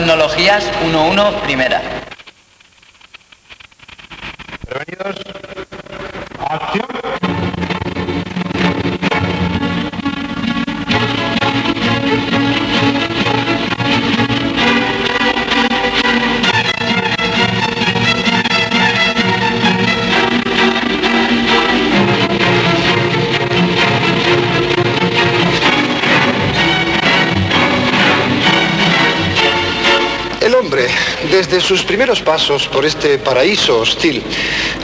tecnologías 1-1 primera. Prevenidos. Acción. El hombre, desde sus primeros pasos por este paraíso hostil,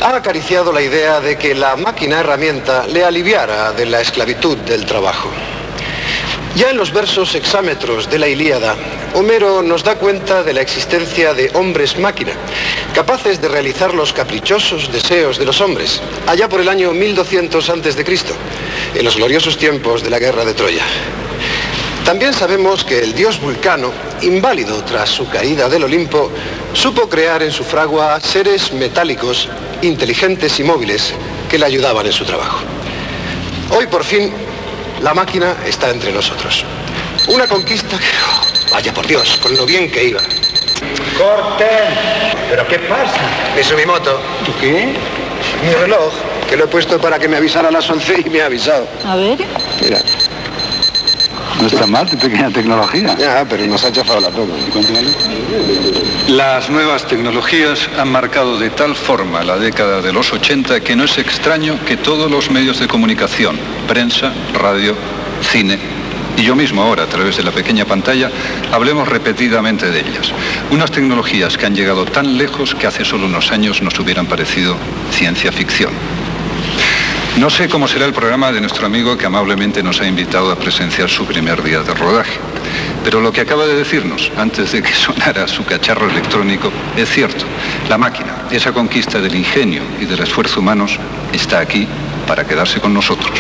ha acariciado la idea de que la máquina herramienta le aliviara de la esclavitud del trabajo. Ya en los versos hexámetros de la Ilíada, Homero nos da cuenta de la existencia de hombres máquina, capaces de realizar los caprichosos deseos de los hombres, allá por el año 1200 a.C., en los gloriosos tiempos de la guerra de Troya. También sabemos que el dios Vulcano, inválido tras su caída del Olimpo, supo crear en su fragua seres metálicos, inteligentes y móviles que le ayudaban en su trabajo. Hoy, por fin, la máquina está entre nosotros. Una conquista que, vaya por Dios, con lo bien que iba. ¡Corten! ¿Pero qué pasa? Mi Sumimoto. ¿Tú qué? Mi reloj, que lo he puesto para que me avisara a las 11 y me ha avisado. A ver. Mira. No está mal, tu pequeña tecnología. Ya, pero nos ha chafado la toca. ¿Y cuánto vale? Las nuevas tecnologías han marcado de tal forma la década de los 80 que no es extraño que todos los medios de comunicación, prensa, radio, cine, y yo mismo ahora, a través de la pequeña pantalla, hablemos repetidamente de ellas. Unas tecnologías que han llegado tan lejos que hace solo unos años nos hubieran parecido ciencia ficción. No sé cómo será el programa de nuestro amigo que amablemente nos ha invitado a presenciar su primer día de rodaje. Pero lo que acaba de decirnos, antes de que sonara su cacharro electrónico, es cierto. La máquina, esa conquista del ingenio y del esfuerzo humanos, está aquí para quedarse con nosotros.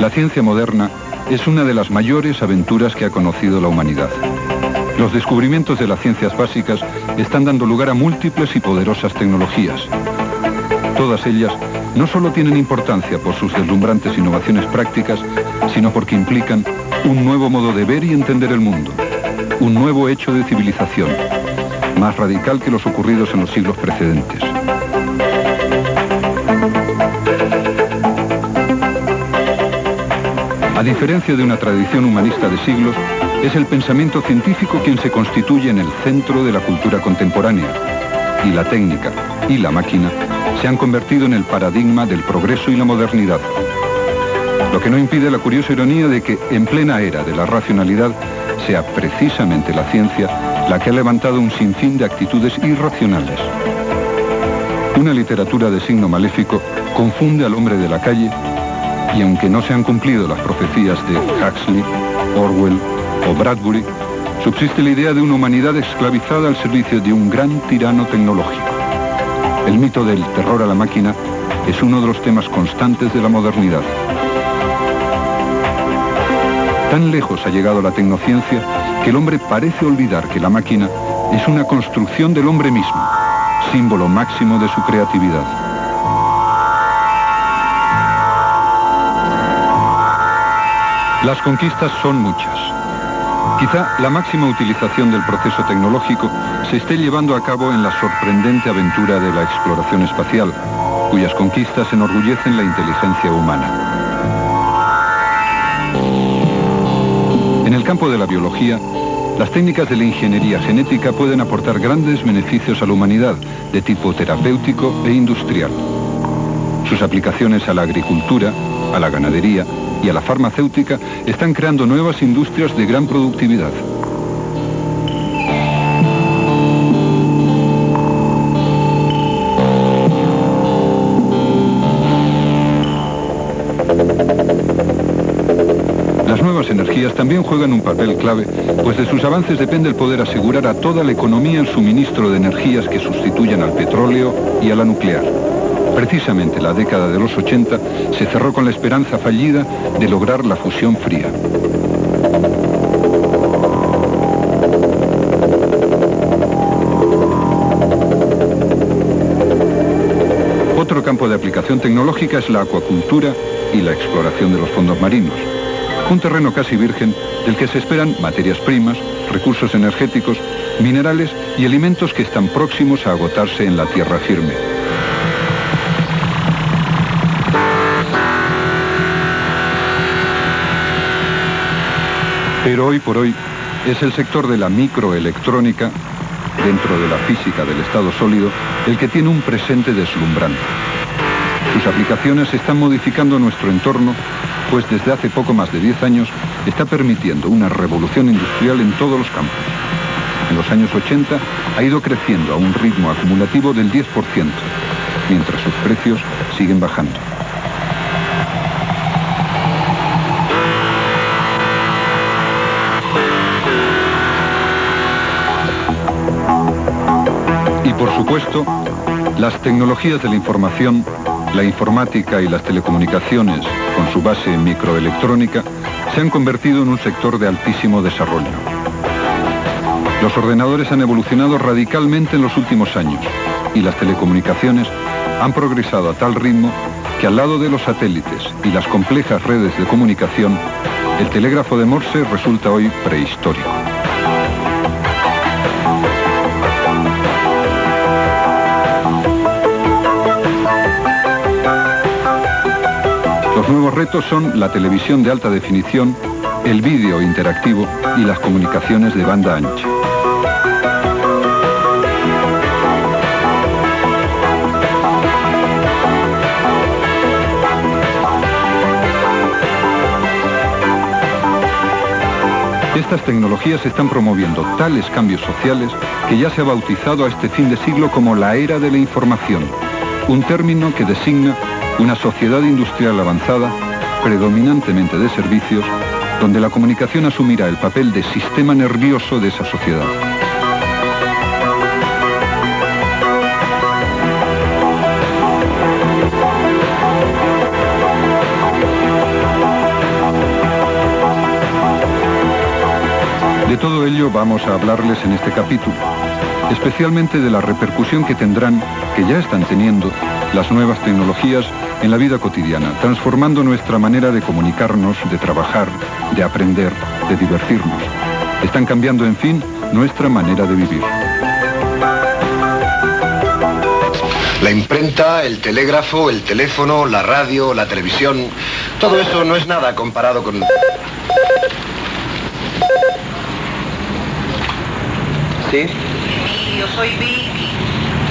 La ciencia moderna es una de las mayores aventuras que ha conocido la humanidad. Los descubrimientos de las ciencias básicas están dando lugar a múltiples y poderosas tecnologías. Todas ellas no solo tienen importancia por sus deslumbrantes innovaciones prácticas, sino porque implican un nuevo modo de ver y entender el mundo, un nuevo hecho de civilización, más radical que los ocurridos en los siglos precedentes. A diferencia de una tradición humanista de siglos, es el pensamiento científico quien se constituye en el centro de la cultura contemporánea, y la técnica y la máquina se han convertido en el paradigma del progreso y la modernidad. Lo que no impide la curiosa ironía de que, en plena era de la racionalidad, sea precisamente la ciencia la que ha levantado un sinfín de actitudes irracionales. Una literatura de signo maléfico confunde al hombre de la calle, y aunque no se han cumplido las profecías de Huxley, Orwell o Bradbury, subsiste la idea de una humanidad esclavizada al servicio de un gran tirano tecnológico. El mito del terror a la máquina es uno de los temas constantes de la modernidad. Tan lejos ha llegado la tecnociencia que el hombre parece olvidar que la máquina es una construcción del hombre mismo, símbolo máximo de su creatividad. Las conquistas son muchas. Quizá la máxima utilización del proceso tecnológico se esté llevando a cabo en la sorprendente aventura de la exploración espacial, cuyas conquistas enorgullecen la inteligencia humana. En el campo de la biología, las técnicas de la ingeniería genética pueden aportar grandes beneficios a la humanidad, de tipo terapéutico e industrial. Sus aplicaciones a la agricultura, a la ganadería y a la farmacéutica están creando nuevas industrias de gran productividad. Las nuevas energías también juegan un papel clave, pues de sus avances depende el poder asegurar a toda la economía el suministro de energías que sustituyan al petróleo y a la nuclear. Precisamente la década de los 80 se cerró con la esperanza fallida de lograr la fusión fría. Otro campo de aplicación tecnológica es la acuacultura y la exploración de los fondos marinos. Un terreno casi virgen del que se esperan materias primas, recursos energéticos, minerales y alimentos que están próximos a agotarse en la tierra firme. Pero hoy por hoy es el sector de la microelectrónica, dentro de la física del estado sólido, el que tiene un presente deslumbrante. Sus aplicaciones están modificando nuestro entorno, pues desde hace poco más de 10 años está permitiendo una revolución industrial en todos los campos. En los años 80 ha ido creciendo a un ritmo acumulativo del 10%, mientras sus precios siguen bajando. Y por supuesto, las tecnologías de la información, la informática y las telecomunicaciones, con su base en microelectrónica, se han convertido en un sector de altísimo desarrollo. Los ordenadores han evolucionado radicalmente en los últimos años y las telecomunicaciones han progresado a tal ritmo que al lado de los satélites y las complejas redes de comunicación, el telégrafo de Morse resulta hoy prehistórico. Los nuevos retos son la televisión de alta definición, el vídeo interactivo y las comunicaciones de banda ancha. Estas tecnologías están promoviendo tales cambios sociales que ya se ha bautizado a este fin de siglo como la era de la información, un término que designa una sociedad industrial avanzada, predominantemente de servicios, donde la comunicación asumirá el papel de sistema nervioso de esa sociedad. De todo ello vamos a hablarles en este capítulo, especialmente de la repercusión que tendrán, que ya están teniendo, las nuevas tecnologías en la vida cotidiana, transformando nuestra manera de comunicarnos, de trabajar, de aprender, de divertirnos. Están cambiando, en fin, nuestra manera de vivir. La imprenta, el telégrafo, el teléfono, la radio, la televisión, todo eso no es nada comparado con... ¿Sí? Yo soy Vicky.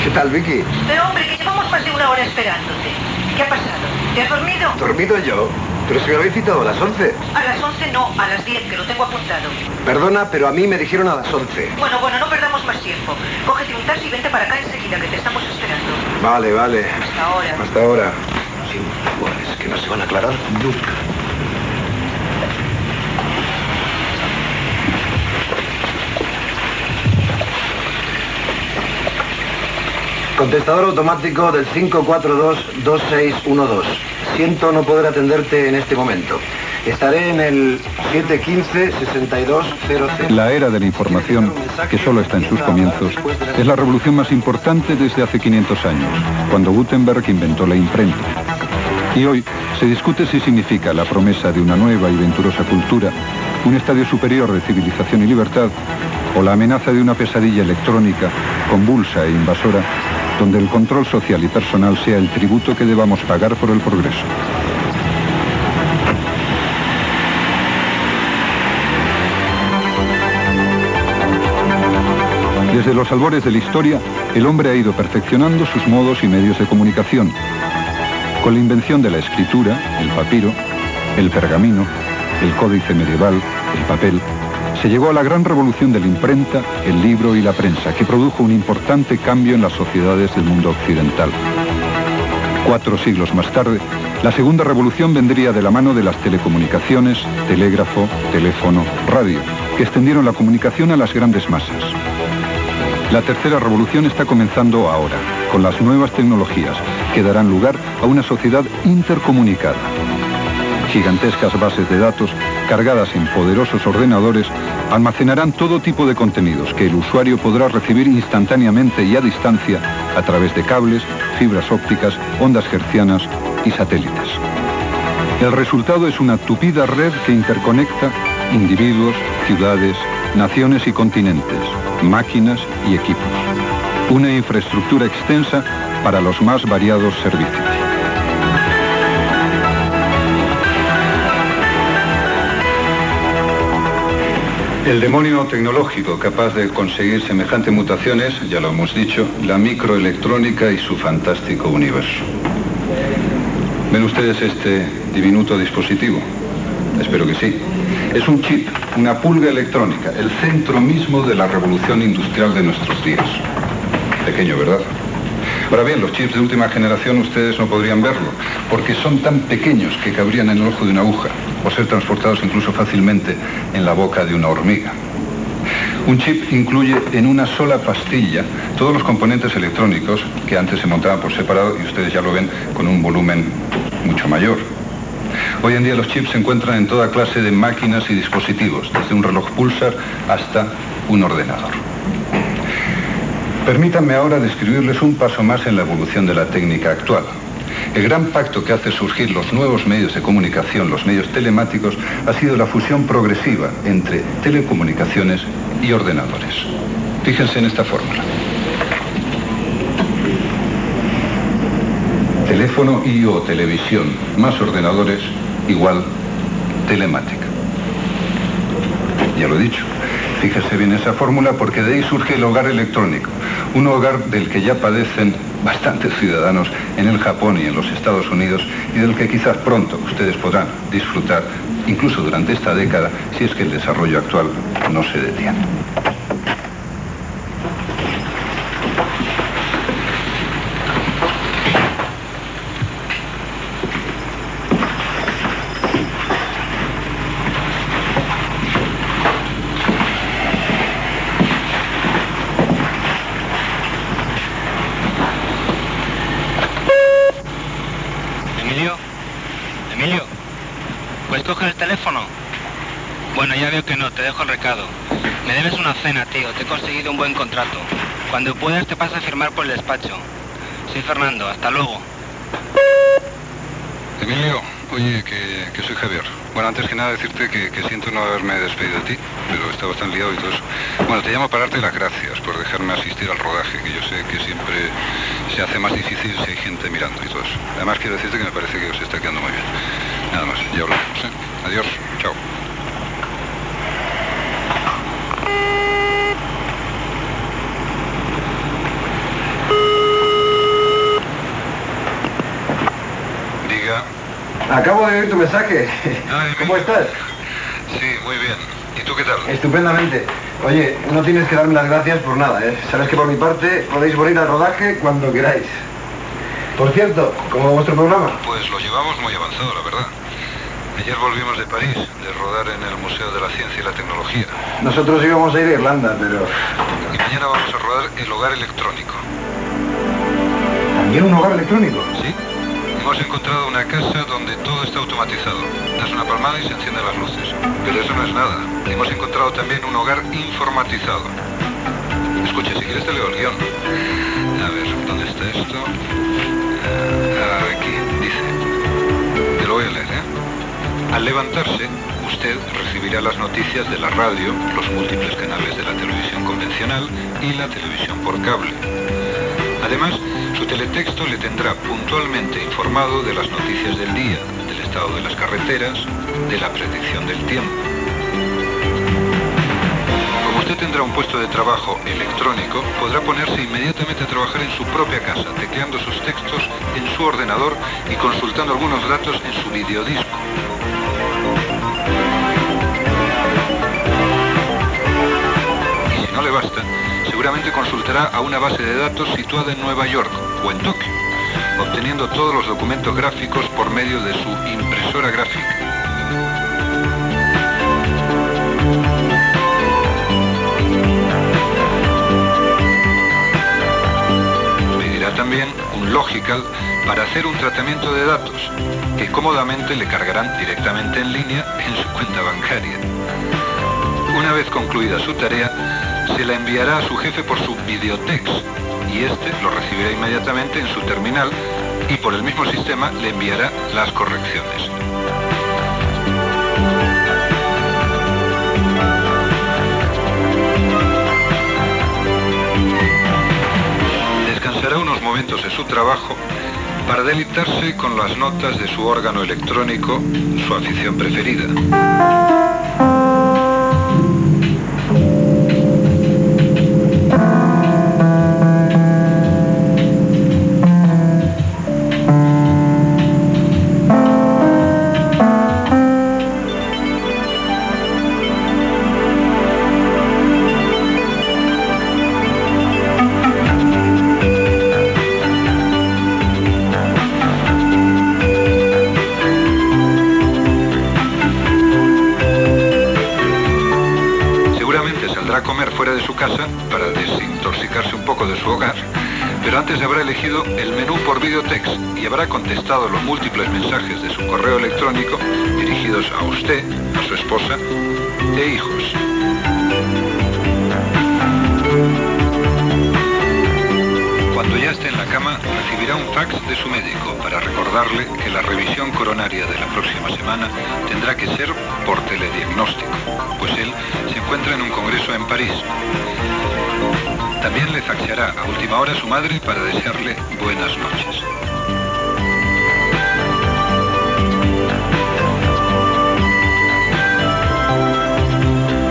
¿Qué tal, Vicky? Pero hombre, que llevamos más de una hora esperándote. ¿Qué ha pasado? ¿Te has dormido? ¿Dormido yo? Pero si me habéis citado a las 11. A las 11 no, a las 10, que lo tengo apuntado. Perdona, pero a mí me dijeron a las 11. Bueno, no perdamos más tiempo. Cógete un taxi y vente para acá enseguida, que te estamos esperando. Vale, vale. Hasta ahora. Hasta ahora. Sin iguales que no se van a aclarar nunca. Contestador automático del 542-2612. Siento no poder atenderte en este momento. Estaré en el 715-6200. La era de la información, que solo está en sus comienzos, es la revolución más importante desde hace 500 años, cuando Gutenberg inventó la imprenta. Y hoy se discute si significa la promesa de una nueva y venturosa cultura, un estadio superior de civilización y libertad, o la amenaza de una pesadilla electrónica, convulsa e invasora, donde el control social y personal sea el tributo que debamos pagar por el progreso. Desde los albores de la historia, el hombre ha ido perfeccionando sus modos y medios de comunicación. Con la invención de la escritura, el papiro, el pergamino, el códice medieval, el papel, se llegó a la gran revolución de la imprenta, el libro y la prensa, que produjo un importante cambio en las sociedades del mundo occidental. 4 siglos más tarde, la segunda revolución vendría de la mano de las telecomunicaciones, telégrafo, teléfono, radio, que extendieron la comunicación a las grandes masas. La tercera revolución está comenzando ahora, con las nuevas tecnologías, que darán lugar a una sociedad intercomunicada. Gigantescas bases de datos, cargadas en poderosos ordenadores, almacenarán todo tipo de contenidos que el usuario podrá recibir instantáneamente y a distancia a través de cables, fibras ópticas, ondas hertzianas y satélites. El resultado es una tupida red que interconecta individuos, ciudades, naciones y continentes, máquinas y equipos. Una infraestructura extensa para los más variados servicios. El demonio tecnológico capaz de conseguir semejantes mutaciones, ya lo hemos dicho, la microelectrónica y su fantástico universo. ¿Ven ustedes este diminuto dispositivo? Espero que sí. Es un chip, una pulga electrónica, el centro mismo de la revolución industrial de nuestros días. Pequeño, ¿verdad? Ahora bien, los chips de última generación ustedes no podrían verlo, porque son tan pequeños que cabrían en el ojo de una aguja, o ser transportados incluso fácilmente en la boca de una hormiga. Un chip incluye en una sola pastilla todos los componentes electrónicos que antes se montaban por separado y ustedes ya lo ven con un volumen mucho mayor. Hoy en día los chips se encuentran en toda clase de máquinas y dispositivos, desde un reloj pulsar hasta un ordenador. Permítanme ahora describirles un paso más en la evolución de la técnica actual. El gran pacto que hace surgir los nuevos medios de comunicación, los medios telemáticos, ha sido la fusión progresiva entre telecomunicaciones y ordenadores. Fíjense en esta fórmula. Teléfono y o televisión más ordenadores igual telemática. Ya lo he dicho. Fíjese bien esa fórmula porque de ahí surge el hogar electrónico, un hogar del que ya padecen bastantes ciudadanos en el Japón y en los Estados Unidos y del que quizás pronto ustedes podrán disfrutar, incluso durante esta década, si es que el desarrollo actual no se detiene. Emilio, ¿puedes coger el teléfono? Bueno, ya veo que no, te dejo el recado. Me debes una cena, tío, te he conseguido un buen contrato. Cuando puedas te pasas a firmar por el despacho. Soy Fernando, hasta luego. Emilio, oye, que soy Javier. Bueno, antes que nada decirte que siento no haberme despedido de ti, pero estaba tan liado y todo eso. Bueno, te llamo para darte las gracias por dejarme asistir al rodaje, que yo sé que siempre se hace más difícil si hay gente mirando y todo eso. Además quiero decirte que me parece que os está quedando muy bien. Nada más, ya hablamos, ¿eh? Adiós, chao. Diga. Acabo de oír tu mensaje. ¿Cómo estás? Sí, muy bien. ¿Y tú qué tal? Estupendamente. Oye, no tienes que darme las gracias por nada, ¿eh? Sabes que por mi parte podéis volver al rodaje cuando queráis. Por cierto, ¿cómo va vuestro programa? Pues lo llevamos muy avanzado, la verdad. Ayer volvimos de París, de rodar en el Museo de la Ciencia y la Tecnología. Nosotros íbamos a ir a Irlanda, pero... Y mañana vamos a rodar el hogar electrónico. ¿También un hogar electrónico? Sí. Hemos encontrado una casa donde todo está automatizado. Das una palmada y se encienden las luces. Pero eso no es nada. Hemos encontrado también un hogar informatizado. Escucha, si quieres te leo el guión. A ver, ¿dónde está esto? Aquí, dice. Te lo voy a leer, ¿eh? Al levantarse, usted recibirá las noticias de la radio, los múltiples canales de la televisión convencional y la televisión por cable. Además, su teletexto le tendrá puntualmente informado de las noticias del día, del estado de las carreteras, de la predicción del tiempo. Como usted tendrá un puesto de trabajo electrónico, podrá ponerse inmediatamente a trabajar en su propia casa, tecleando sus textos en su ordenador y consultando algunos datos en su videodisco. Y si no le basta, seguramente consultará a una base de datos situada en Nueva York o en Tokio, obteniendo todos los documentos gráficos por medio de su impresora gráfica. Pedirá también un Logical para hacer un tratamiento de datos, que cómodamente le cargarán directamente en línea en su cuenta bancaria. Una vez concluida su tarea, se la enviará a su jefe por su videotex y este lo recibirá inmediatamente en su terminal y por el mismo sistema le enviará las correcciones. Descansará unos momentos de su trabajo para deleitarse con las notas de su órgano electrónico, su afición preferida. A comer fuera de su casa para desintoxicarse un poco de su hogar, pero antes habrá elegido el menú por videotext y habrá contestado los múltiples mensajes de su correo electrónico dirigidos a usted, a su esposa e hijos. Cuando ya esté en la cama, recibirá un fax de su médico para recordarle que la revisión coronaria de la próxima semana tendrá que ser por telediagnóstico, pues él se encuentra en un congreso en París. También le faxeará a última hora su madre para desearle buenas noches.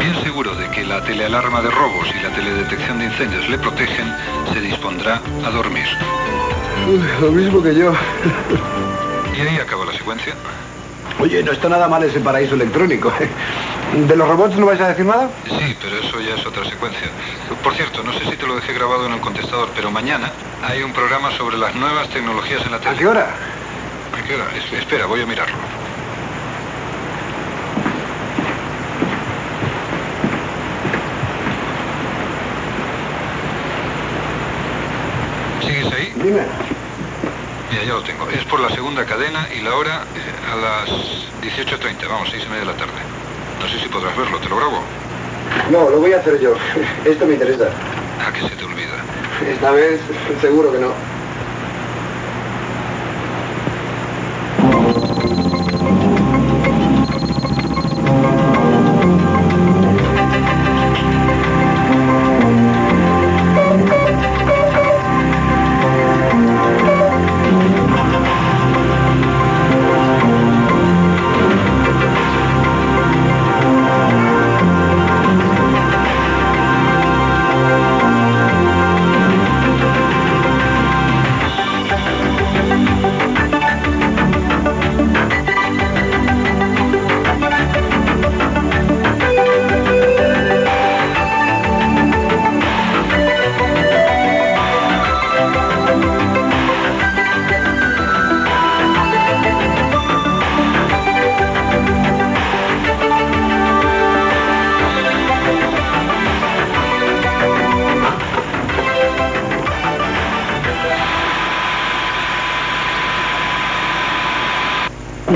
Bien seguro de que la telealarma de robos y la teledetección de incendios le protegen, se dispondrá a dormir. Lo mismo que yo. Y ahí acaba la secuencia. Oye, no está nada mal ese paraíso electrónico. ¿De los robots no vais a decir nada? Sí, pero eso ya es otra secuencia. Por cierto, no sé si te lo dejé grabado en el contestador, pero mañana hay un programa sobre las nuevas tecnologías en la tele. ¿A qué hora? ¿A qué hora? Espera, voy a mirarlo. ¿Sigues ahí? Dime. Mira, ya lo tengo. Es por la segunda cadena y la hora a las 18:30, vamos, 6:30 de la tarde. No sé si podrás verlo, ¿te lo grabo? No, lo voy a hacer yo. Esto me interesa. ¿A qué se te olvida? Esta vez seguro que no.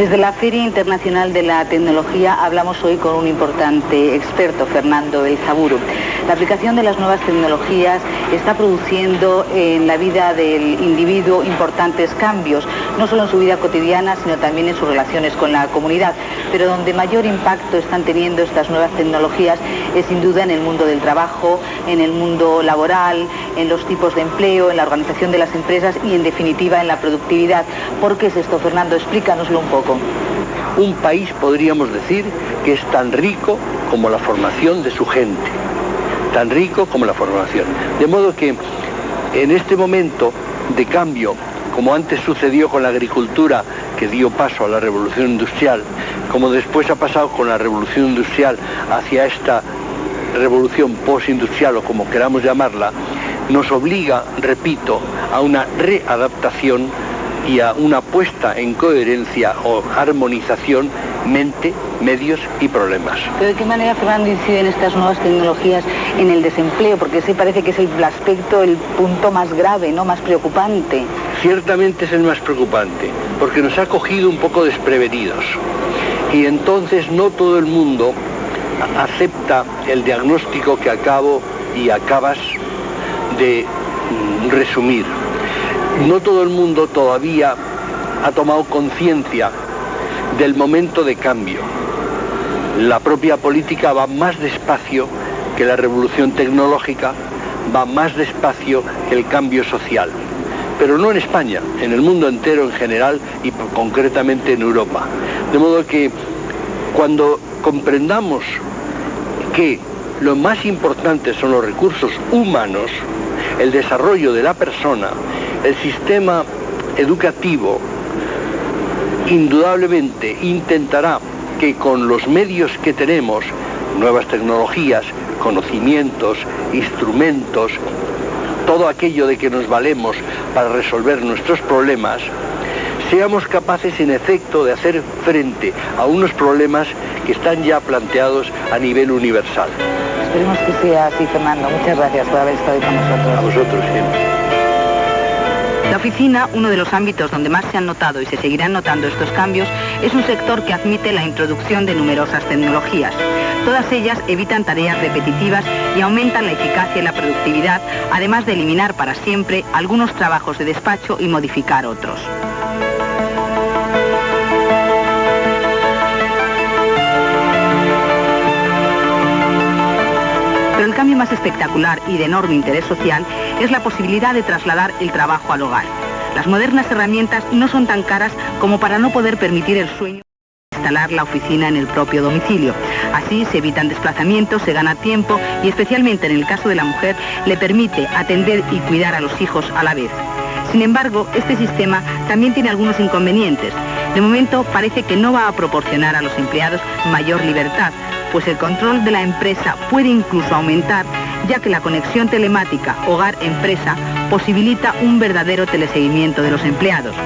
Desde la Feria Internacional de la Tecnología hablamos hoy con un importante experto, Fernando El Zaburu. La aplicación de las nuevas tecnologías está produciendo en la vida del individuo importantes cambios, no solo en su vida cotidiana, sino también en sus relaciones con la comunidad. Pero donde mayor impacto están teniendo estas nuevas tecnologías es sin duda en el mundo del trabajo, en el mundo laboral, en los tipos de empleo, en la organización de las empresas y en definitiva en la productividad. ¿Por qué es esto, Fernando? Explícanoslo un poco. Un país, podríamos decir, que es tan rico como la formación de su gente, tan rico como la formación. De modo que en este momento de cambio, como antes sucedió con la agricultura, que dio paso a la revolución industrial, como después ha pasado con la revolución industrial hacia esta revolución postindustrial, o como queramos llamarla, nos obliga, repito, a una readaptación y a una puesta en coherencia o armonización mente, medios y problemas. ¿Pero de qué manera, Fernando, inciden estas nuevas tecnologías en el desempleo? Porque ese parece que es el aspecto, el punto más grave, ¿no?, más preocupante. Ciertamente es el más preocupante, porque nos ha cogido un poco desprevenidos. Y entonces no todo el mundo acepta el diagnóstico que acabo y acabas de resumir. No todo el mundo todavía ha tomado conciencia del momento de cambio. La propia política va más despacio que la revolución tecnológica, va más despacio que el cambio social. Pero no en España, en el mundo entero en general y concretamente en Europa. De modo que cuando comprendamos que lo más importante son los recursos humanos, el desarrollo de la persona, el sistema educativo indudablemente intentará que con los medios que tenemos, nuevas tecnologías, conocimientos, instrumentos, todo aquello de que nos valemos para resolver nuestros problemas, seamos capaces en efecto de hacer frente a unos problemas que están ya planteados a nivel universal. Esperemos que sea así, Fernando. Muchas gracias por haber estado hoy con nosotros. A vosotros siempre. La oficina, uno de los ámbitos donde más se han notado y se seguirán notando estos cambios, es un sector que admite la introducción de numerosas tecnologías. Todas ellas evitan tareas repetitivas y aumentan la eficacia y la productividad, además de eliminar para siempre algunos trabajos de despacho y modificar otros. Pero el cambio más espectacular y de enorme interés social es la posibilidad de trasladar el trabajo al hogar. Las modernas herramientas no son tan caras como para no poder permitir el sueño de instalar la oficina en el propio domicilio. Así se evitan desplazamientos, se gana tiempo y especialmente en el caso de la mujer le permite atender y cuidar a los hijos a la vez. Sin embargo, este sistema también tiene algunos inconvenientes. De momento parece que no va a proporcionar a los empleados mayor libertad, pues el control de la empresa puede incluso aumentar, ya que la conexión telemática hogar-empresa posibilita un verdadero teleseguimiento de los empleados.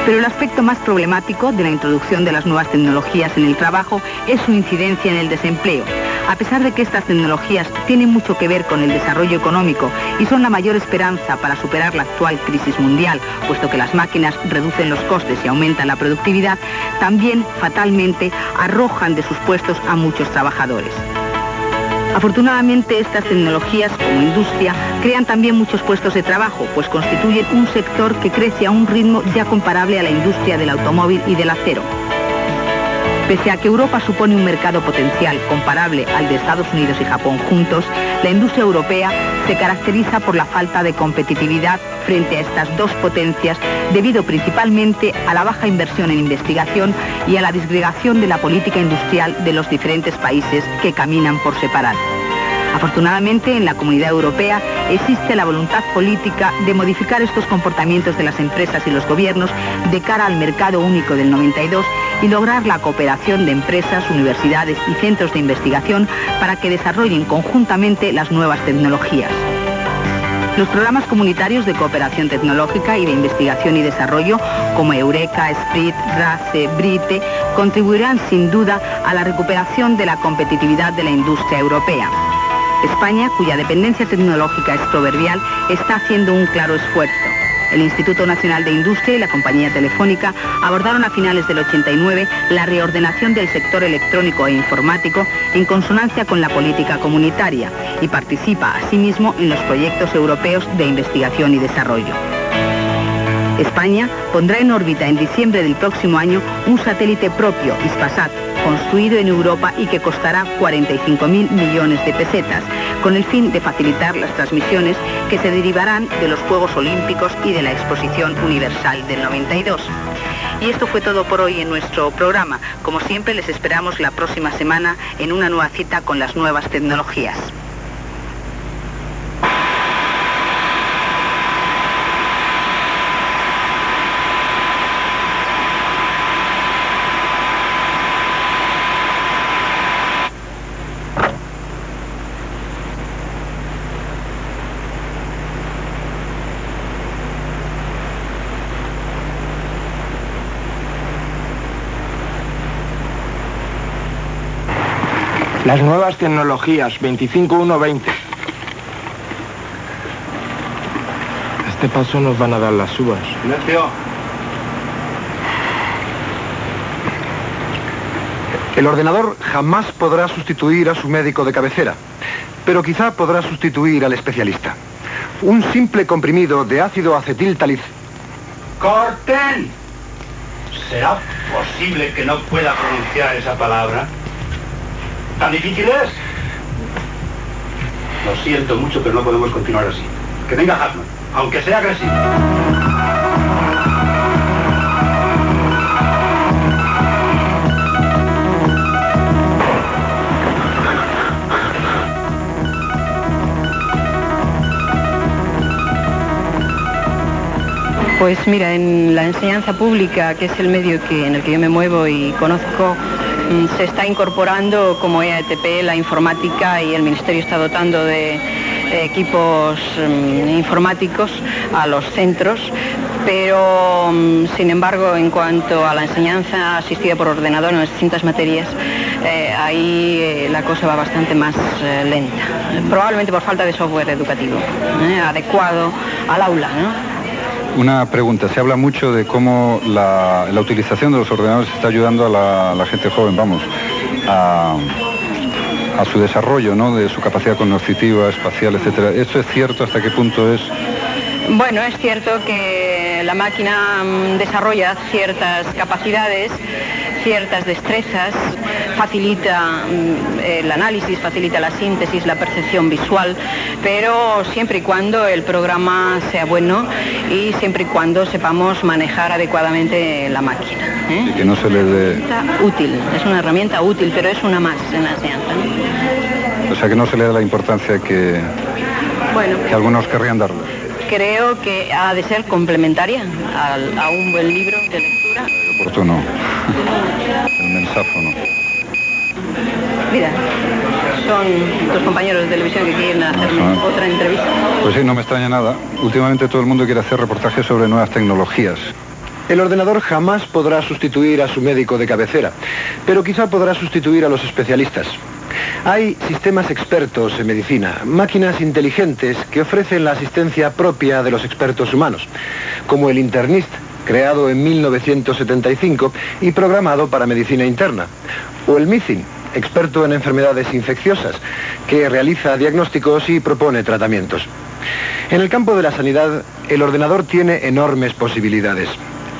Pero el aspecto más problemático de la introducción de las nuevas tecnologías en el trabajo es su incidencia en el desempleo. A pesar de que estas tecnologías tienen mucho que ver con el desarrollo económico y son la mayor esperanza para superar la actual crisis mundial, puesto que las máquinas reducen los costes y aumentan la productividad, también fatalmente arrojan de sus puestos a muchos trabajadores. Afortunadamente, estas tecnologías como industria crean también muchos puestos de trabajo, pues constituyen un sector que crece a un ritmo ya comparable a la industria del automóvil y del acero. Pese a que Europa supone un mercado potencial comparable al de Estados Unidos y Japón juntos, la industria europea se caracteriza por la falta de competitividad frente a estas dos potencias, debido principalmente a la baja inversión en investigación y a la disgregación de la política industrial de los diferentes países que caminan por separado. Afortunadamente, en la Comunidad Europea existe la voluntad política de modificar estos comportamientos de las empresas y los gobiernos de cara al mercado único del 92 y lograr la cooperación de empresas, universidades y centros de investigación para que desarrollen conjuntamente las nuevas tecnologías. Los programas comunitarios de cooperación tecnológica y de investigación y desarrollo, como Eureka, Sprit, RACE, BRITE, contribuirán sin duda a la recuperación de la competitividad de la industria europea. España, cuya dependencia tecnológica es proverbial, está haciendo un claro esfuerzo. el Instituto Nacional de Industria y la compañía telefónica abordaron a finales del 89 la reordenación del sector electrónico e informático en consonancia con la política comunitaria y participa asimismo en los proyectos europeos de investigación y desarrollo. España pondrá en órbita en diciembre del próximo año un satélite propio, Hispasat, construido en Europa y que costará 45.000 millones de pesetas, con el fin de facilitar las transmisiones que se derivarán de los Juegos Olímpicos y de la Exposición Universal del 92. Y esto fue todo por hoy en nuestro programa. Como siempre, les esperamos la próxima semana en una nueva cita con las nuevas tecnologías. Las nuevas tecnologías, 25120. A este paso nos van a dar las uvas. Silencio. El ordenador jamás podrá sustituir a su médico de cabecera, pero quizá podrá sustituir al especialista. Un simple comprimido de ácido acetiltalicílico. ¡Corten! ¿Será posible que no pueda pronunciar esa palabra? ¿Tan difícil es? Lo siento mucho, pero no podemos continuar así. Que venga Hartman, aunque sea agresivo. Pues mira, en la enseñanza pública, que es el medio en el que yo me muevo y conozco, se está incorporando como EAETP la informática y el Ministerio está dotando de equipos informáticos a los centros, pero sin embargo en cuanto a la enseñanza asistida por ordenador en las distintas materias, ahí la cosa va bastante más lenta, probablemente por falta de software educativo adecuado al aula, ¿no? Una pregunta, se habla mucho de cómo la utilización de los ordenadores está ayudando a la gente joven, vamos, a su desarrollo, ¿no?, de su capacidad cognitiva, espacial, etcétera. ¿Esto es cierto? ¿Hasta qué punto es? Bueno, es cierto que la máquina desarrolla ciertas capacidades, ciertas destrezas, facilita el análisis, facilita la síntesis, la percepción visual, pero siempre y cuando el programa sea bueno y siempre y cuando sepamos manejar adecuadamente la máquina. Y que no se le dé... Útil, es una herramienta útil, pero es una más en la enseñanza, ¿no? O sea, que no se le da la importancia que algunos querrían darle. Creo que ha de ser complementaria a un buen libro de lectura. Oportuno. El mensáfono. Mira, son tus compañeros de televisión que quieren hacerme otra entrevista. Pues sí, no me extraña nada. Últimamente todo el mundo quiere hacer reportajes sobre nuevas tecnologías. El ordenador jamás podrá sustituir a su médico de cabecera, pero quizá podrá sustituir a los especialistas. Hay sistemas expertos en medicina, máquinas inteligentes que ofrecen la asistencia propia de los expertos humanos, como el Internist, creado en 1975 y programado para medicina interna, o el MICIN, experto en enfermedades infecciosas, que realiza diagnósticos y propone tratamientos. En el campo de la sanidad, el ordenador tiene enormes posibilidades.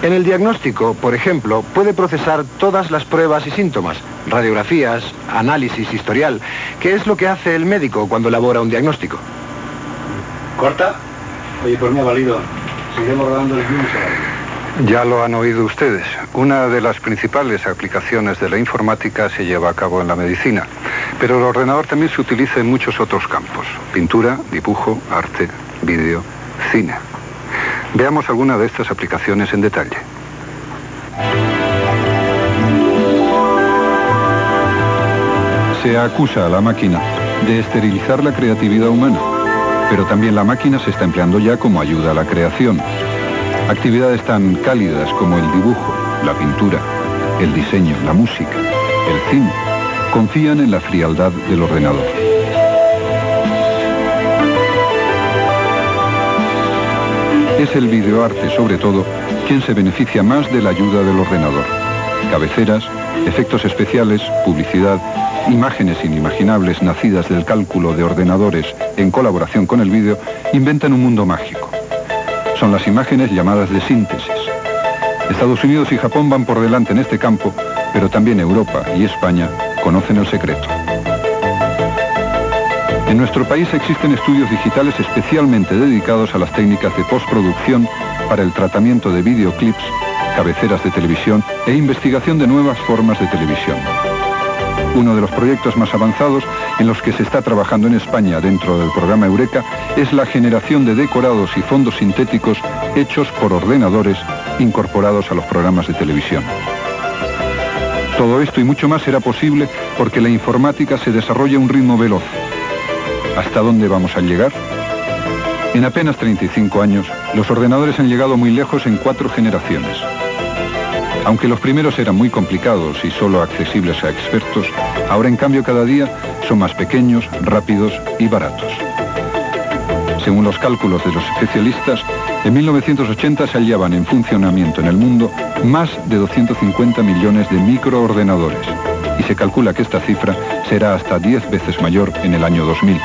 En el diagnóstico, por ejemplo, puede procesar todas las pruebas y síntomas, radiografías, análisis, historial, que es lo que hace el médico cuando elabora un diagnóstico. ¿Corta? Oye, por mí ha valido. Seguiremos rodando el mismo salario. Ya lo han oído ustedes. Una de las principales aplicaciones de la informática se lleva a cabo en la medicina, pero el ordenador también se utiliza en muchos otros campos: pintura, dibujo, arte, vídeo, cine. Veamos alguna de estas aplicaciones en detalle. Se acusa a la máquina de esterilizar la creatividad humana, pero también la máquina se está empleando ya como ayuda a la creación. Actividades tan cálidas como el dibujo, la pintura, el diseño, la música, el cine, confían en la frialdad del ordenador. Es el videoarte, sobre todo, quien se beneficia más de la ayuda del ordenador. Cabeceras, efectos especiales, publicidad, imágenes inimaginables nacidas del cálculo de ordenadores en colaboración con el vídeo, inventan un mundo mágico. Son las imágenes llamadas de síntesis. Estados Unidos y Japón van por delante en este campo, pero también Europa y España conocen el secreto. En nuestro país existen estudios digitales especialmente dedicados a las técnicas de postproducción para el tratamiento de videoclips, cabeceras de televisión e investigación de nuevas formas de televisión. Uno de los proyectos más avanzados en los que se está trabajando en España dentro del programa Eureka es la generación de decorados y fondos sintéticos hechos por ordenadores incorporados a los programas de televisión. Todo esto y mucho más será posible porque la informática se desarrolla a un ritmo veloz. ¿Hasta dónde vamos a llegar? En apenas 35 años, los ordenadores han llegado muy lejos en 4 generaciones. Aunque los primeros eran muy complicados y solo accesibles a expertos, ahora en cambio cada día son más pequeños, rápidos y baratos. Según los cálculos de los especialistas, en 1980 se hallaban en funcionamiento en el mundo más de 250 millones de microordenadores y se calcula que esta cifra será hasta 10 veces mayor en el año 2000.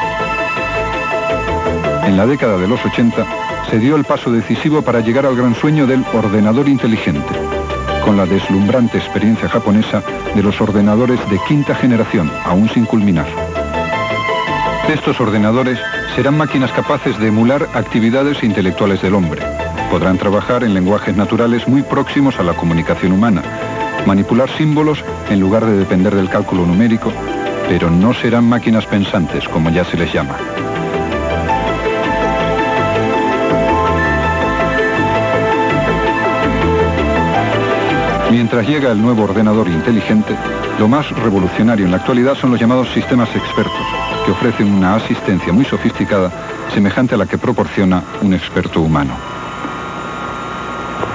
En la década de los 80 se dio el paso decisivo para llegar al gran sueño del ordenador inteligente, con la deslumbrante experiencia japonesa de los ordenadores de 5ª generación, aún sin culminar. Estos ordenadores serán máquinas capaces de emular actividades intelectuales del hombre. Podrán trabajar en lenguajes naturales muy próximos a la comunicación humana, manipular símbolos en lugar de depender del cálculo numérico, pero no serán máquinas pensantes, como ya se les llama. Mientras llega el nuevo ordenador inteligente, lo más revolucionario en la actualidad son los llamados sistemas expertos, que ofrecen una asistencia muy sofisticada, semejante a la que proporciona un experto humano.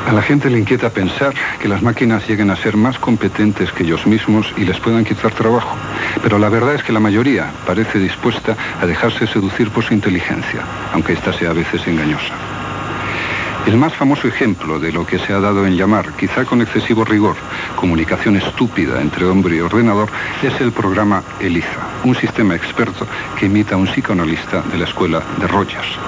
A la gente le inquieta pensar que las máquinas lleguen a ser más competentes que ellos mismos y les puedan quitar trabajo, pero la verdad es que la mayoría parece dispuesta a dejarse seducir por su inteligencia, aunque ésta sea a veces engañosa. El más famoso ejemplo de lo que se ha dado en llamar, quizá con excesivo rigor, comunicación estúpida entre hombre y ordenador, es el programa ELIZA, un sistema experto que imita a un psicoanalista de la escuela de Rogers.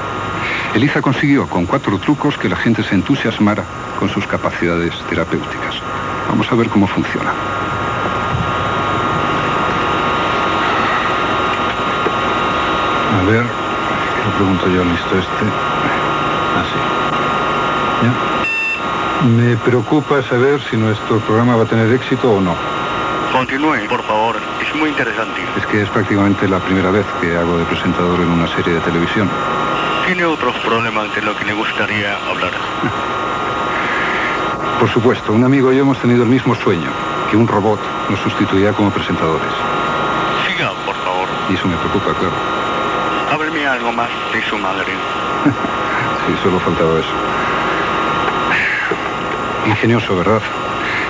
ELIZA consiguió con 4 trucos que la gente se entusiasmara con sus capacidades terapéuticas. Vamos a ver cómo funciona. A ver, ¿qué le pregunto yo? Listo, así. ¿Ya? Me preocupa saber si nuestro programa va a tener éxito o no. Continúe, por favor. Es muy interesante. Es que es prácticamente la primera vez que hago de presentador en una serie de televisión. ¿Tiene otros problemas de lo que le gustaría hablar? Por supuesto, un amigo y yo hemos tenido el mismo sueño, que un robot nos sustituya como presentadores. Siga, por favor. Y eso me preocupa, claro. Hábleme algo más de su madre. Sí, solo faltaba eso. Ingenioso, ¿verdad?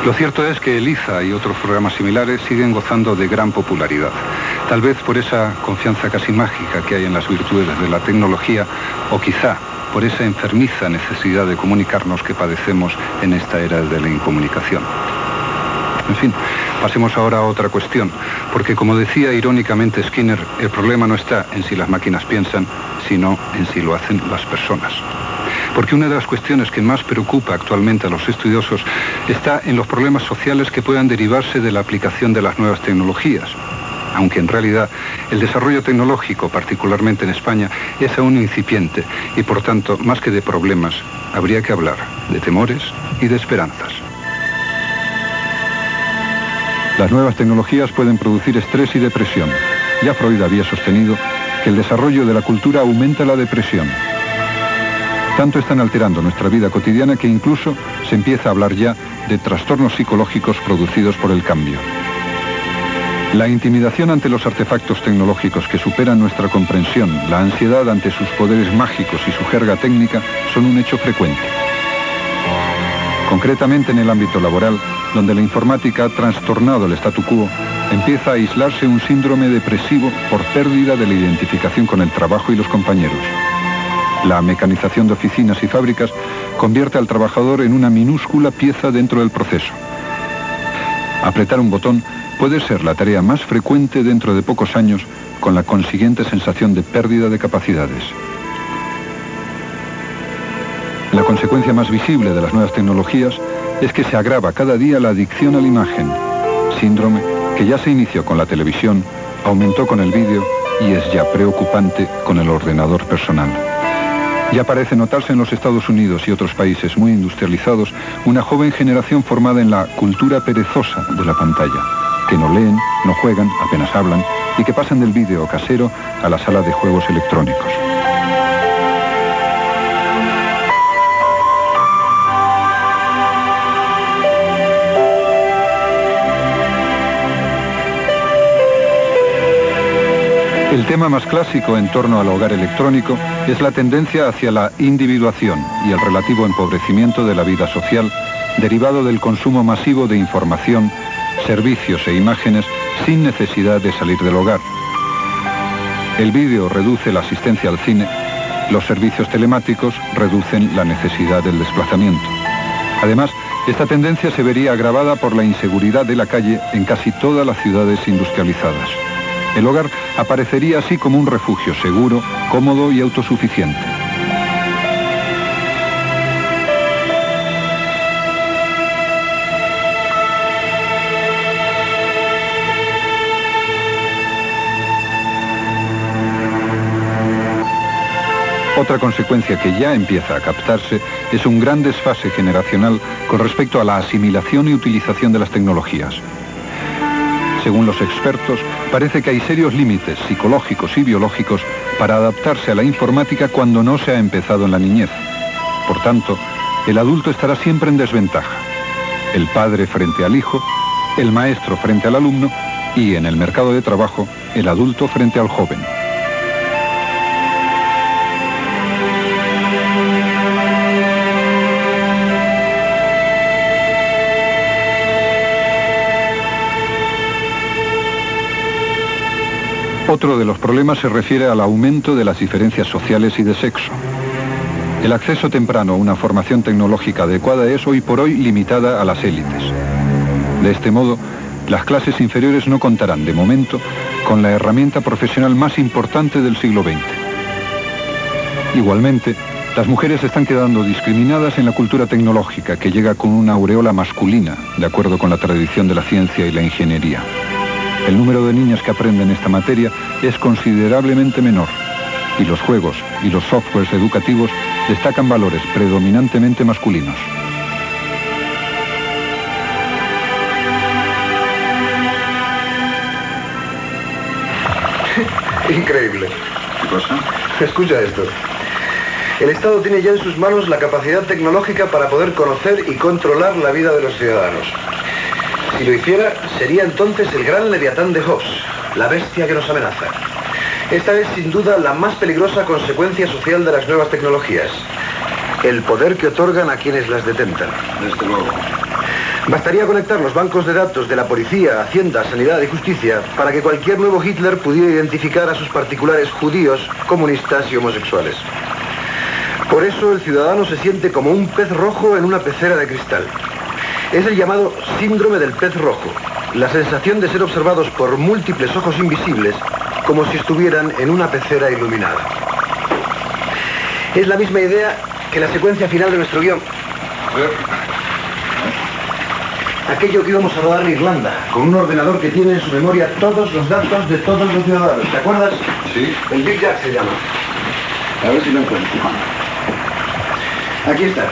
Lo cierto es que ELIZA y otros programas similares siguen gozando de gran popularidad. Tal vez por esa confianza casi mágica que hay en las virtudes de la tecnología, o quizá por esa enfermiza necesidad de comunicarnos que padecemos en esta era de la incomunicación. En fin, pasemos ahora a otra cuestión, porque como decía irónicamente Skinner, el problema no está en si las máquinas piensan, sino en si lo hacen las personas. Porque una de las cuestiones que más preocupa actualmente a los estudiosos está en los problemas sociales que puedan derivarse de la aplicación de las nuevas tecnologías. Aunque en realidad el desarrollo tecnológico, particularmente en España, es aún incipiente y por tanto, más que de problemas, habría que hablar de temores y de esperanzas. Las nuevas tecnologías pueden producir estrés y depresión. Ya Freud había sostenido que el desarrollo de la cultura aumenta la depresión. Tanto están alterando nuestra vida cotidiana que incluso se empieza a hablar ya de trastornos psicológicos producidos por el cambio. La intimidación ante los artefactos tecnológicos que superan nuestra comprensión, la ansiedad ante sus poderes mágicos y su jerga técnica son un hecho frecuente. Concretamente en el ámbito laboral, donde la informática ha trastornado el statu quo, empieza a aislarse un síndrome depresivo por pérdida de la identificación con el trabajo y los compañeros. La mecanización de oficinas y fábricas convierte al trabajador en una minúscula pieza dentro del proceso. Apretar un botón puede ser la tarea más frecuente dentro de pocos años, con la consiguiente sensación de pérdida de capacidades. La consecuencia más visible de las nuevas tecnologías es que se agrava cada día la adicción a la imagen, síndrome que ya se inició con la televisión, aumentó con el vídeo y es ya preocupante con el ordenador personal. Ya parece notarse en los Estados Unidos y otros países muy industrializados una joven generación formada en la cultura perezosa de la pantalla, que no leen, no juegan, apenas hablan y que pasan del vídeo casero a la sala de juegos electrónicos. El tema más clásico en torno al hogar electrónico es la tendencia hacia la individuación y el relativo empobrecimiento de la vida social, derivado del consumo masivo de información, servicios e imágenes sin necesidad de salir del hogar. El vídeo reduce la asistencia al cine, los servicios telemáticos reducen la necesidad del desplazamiento. Además, esta tendencia se vería agravada por la inseguridad de la calle en casi todas las ciudades industrializadas. El hogar aparecería así como un refugio seguro, cómodo y autosuficiente. Otra consecuencia que ya empieza a captarse es un gran desfase generacional con respecto a la asimilación y utilización de las tecnologías. Según los expertos, parece que hay serios límites psicológicos y biológicos para adaptarse a la informática cuando no se ha empezado en la niñez. Por tanto, el adulto estará siempre en desventaja. El padre frente al hijo, el maestro frente al alumno y, en el mercado de trabajo, el adulto frente al joven. Otro de los problemas se refiere al aumento de las diferencias sociales y de sexo. El acceso temprano a una formación tecnológica adecuada es hoy por hoy limitada a las élites. De este modo, las clases inferiores no contarán, de momento, con la herramienta profesional más importante del siglo XX. Igualmente, las mujeres están quedando discriminadas en la cultura tecnológica, que llega con una aureola masculina, de acuerdo con la tradición de la ciencia y la ingeniería. El número de niñas que aprenden esta materia es considerablemente menor, y los juegos y los softwares educativos destacan valores predominantemente masculinos. Increíble. ¿Qué cosa? Escucha esto. El Estado tiene ya en sus manos la capacidad tecnológica para poder conocer y controlar la vida de los ciudadanos. Si lo hiciera, sería entonces el gran Leviatán de Hobbes, la bestia que nos amenaza. Esta es sin duda la más peligrosa consecuencia social de las nuevas tecnologías. El poder que otorgan a quienes las detentan. Desde luego. Bastaría conectar los bancos de datos de la policía, Hacienda, Sanidad y Justicia para que cualquier nuevo Hitler pudiera identificar a sus particulares judíos, comunistas y homosexuales. Por eso el ciudadano se siente como un pez rojo en una pecera de cristal. Es el llamado síndrome del pez rojo, la sensación de ser observados por múltiples ojos invisibles como si estuvieran en una pecera iluminada. Es la misma idea que la secuencia final de nuestro guión. Aquello que íbamos a rodar en Irlanda, con un ordenador que tiene en su memoria todos los datos de todos los ciudadanos. ¿Te acuerdas? Sí. El Big Jack se llama. A ver si lo encuentro. Aquí está.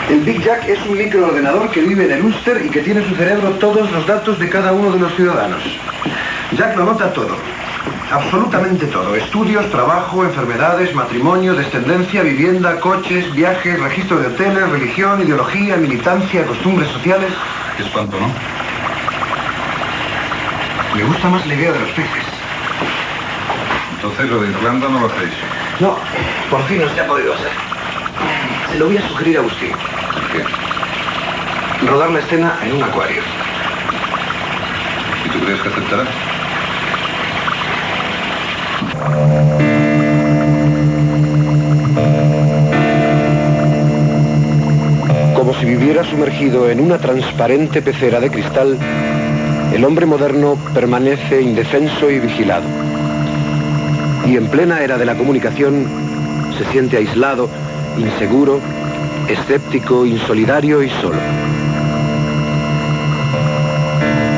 El Big Jack es un microordenador que vive en el Ulster y que tiene en su cerebro todos los datos de cada uno de los ciudadanos. Jack lo nota todo. Absolutamente todo. Estudios, trabajo, enfermedades, matrimonio, descendencia, vivienda, coches, viajes, registro de hoteles, religión, ideología, militancia, costumbres sociales. Qué espanto, ¿no? Me gusta más la idea de los peces. Entonces lo de Irlanda no lo hacéis. No, por fin no se ha podido hacer. Se lo voy a sugerir a Agustín. ¿Qué? Rodar la escena en un acuario. ¿Y tú crees que aceptará? si viviera sumergido en una transparente pecera de cristal, el hombre moderno permanece indefenso y vigilado. Y en plena era de la comunicación, se siente aislado, inseguro, escéptico, insolidario y solo.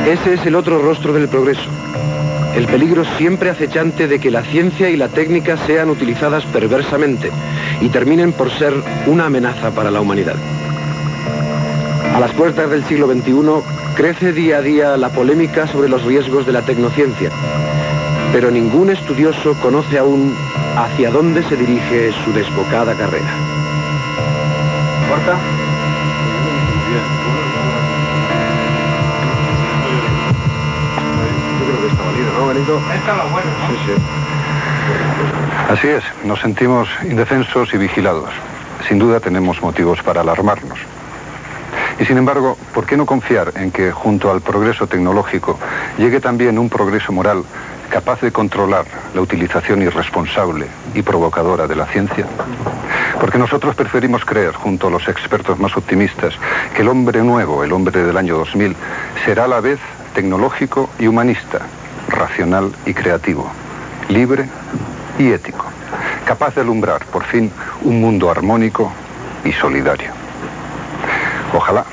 Ese es el otro rostro del progreso. El peligro siempre acechante de que la ciencia y la técnica sean utilizadas perversamente y terminen por ser una amenaza para la humanidad. A las puertas del siglo XXI crece día a día la polémica sobre los riesgos de la tecnociencia, pero ningún estudioso conoce aún hacia dónde se dirige su desbocada carrera. ¿Corta? Yo creo que está valido, ¿no, Benito? Esto es lo bueno, ¿no? Sí, sí. Así es, nos sentimos indefensos y vigilados. Sin duda tenemos motivos para alarmarnos. Y sin embargo, ¿por qué no confiar en que junto al progreso tecnológico llegue también un progreso moral capaz de controlar la utilización irresponsable y provocadora de la ciencia? Porque nosotros preferimos creer, junto a los expertos más optimistas, que el hombre nuevo, el hombre del año 2000, será a la vez tecnológico y humanista, racional y creativo, libre y ético, capaz de alumbrar, por fin, un mundo armónico y solidario. Ojalá,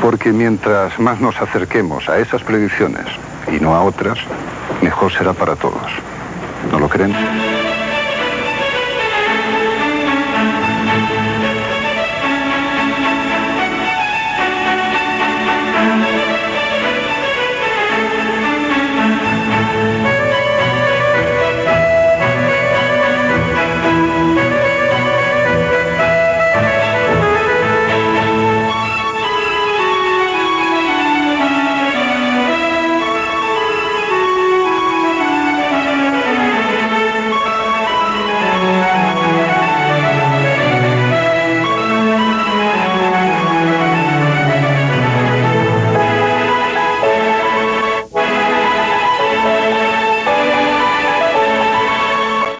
porque mientras más nos acerquemos a esas predicciones y no a otras, mejor será para todos. ¿No lo creen?